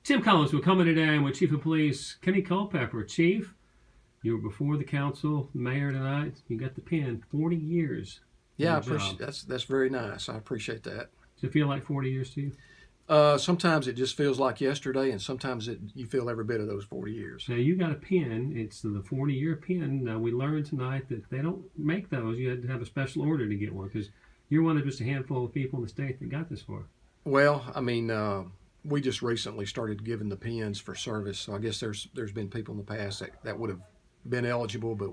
Tim Collins, we're coming today with Chief of Police Kenny Culpepper. Chief, you were before the council, mayor tonight. You got the pin. 40 years. Yeah, I appreciate that's very nice. I appreciate that. Does it feel like 40 years to you? Sometimes it just feels like yesterday, and sometimes you feel every bit of those 40 years. Now, you got a pin. It's the 40-year pin. Now, we learned tonight that they don't make those. You had to have a special order to get one because you're one of just a handful of people in the state that got this for. Well, I mean, we just recently started giving the pins for service, so I guess there's been people in the past that would have been eligible, but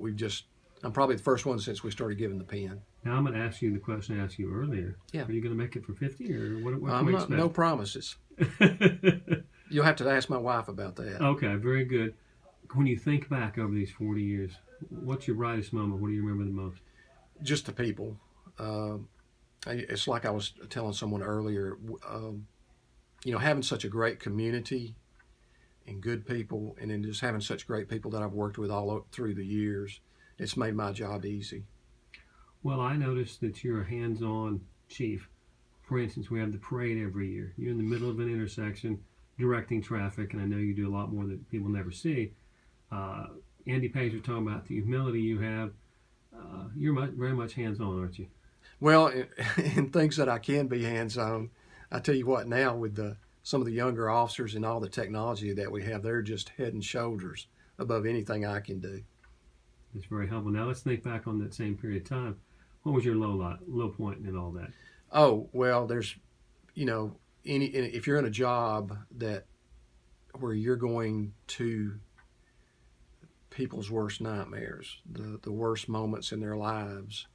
I'm probably the first one since we started giving the pin. Now I'm going to ask you the question I asked you earlier. Yeah. Are you going to make it for 50 or what can we expect? No promises. You'll have to ask my wife about that. Okay, very good. When you think back over these 40 years, what's your brightest moment? What do you remember the most? Just the people. It's like I was telling someone earlier, having such a great community and good people, and then just having such great people that I've worked with all through the years, it's made my job easy. Well, I noticed that you're a hands-on chief. For instance, we have the parade every year. You're in the middle of an intersection directing traffic, and I know you do a lot more that people never see. Andy Page was talking about the humility you have. You're very much hands-on, aren't you? Well, in things that I can be hands-on, I tell you what, now with some of the younger officers and all the technology that we have, they're just head and shoulders above anything I can do. It's very helpful. Now let's think back on that same period of time. What was your low point in all that? Oh, well, there's, if you're in a job where you're going to people's worst nightmares, the worst moments in their lives,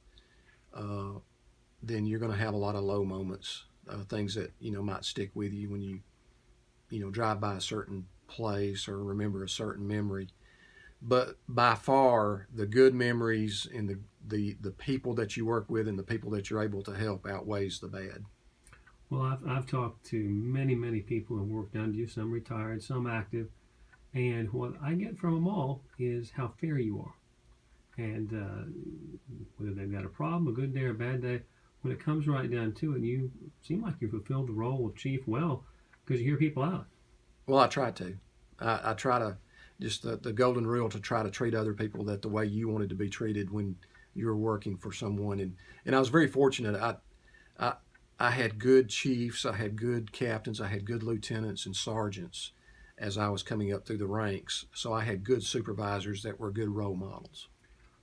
then you're going to have a lot of low moments, things that, might stick with you when you drive by a certain place or remember a certain memory. But by far, the good memories and the people that you work with and the people that you're able to help outweighs the bad. Well, I've talked to many people who worked under you, some retired, some active, and what I get from them all is how fair you are. And whether they've got a problem, a good day or a bad day, when it comes right down to it, you seem like you fulfilled the role of chief well because you hear people out. Well, I try to. I try to. Just the golden rule to try to treat other people the way you wanted to be treated when you were working for someone. And I was very fortunate. I had good chiefs, I had good captains, I had good lieutenants and sergeants as I was coming up through the ranks. So I had good supervisors that were good role models.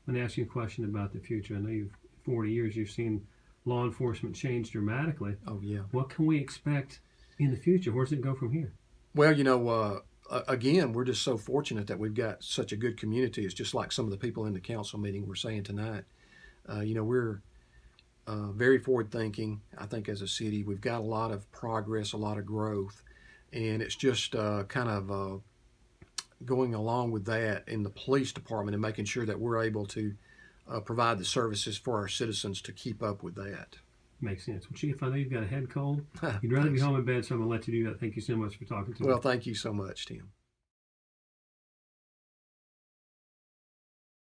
Let me ask you a question about the future. I know 40 years, you've seen law enforcement change dramatically. Oh, yeah. What can we expect in the future? Where does it go from here? Well, again, we're just so fortunate that we've got such a good community. It's just like some of the people in the council meeting were saying tonight. We're very forward-thinking, I think, as a city. We've got a lot of progress, a lot of growth, and it's just kind of going along with that in the police department and making sure that we're able to provide the services for our citizens to keep up with that. Makes sense. Well, Chief, I know you've got a head cold. You'd rather be home in bed, so I'm going to let you do that. Thank you so much for talking to me. Well, thank you so much, Tim.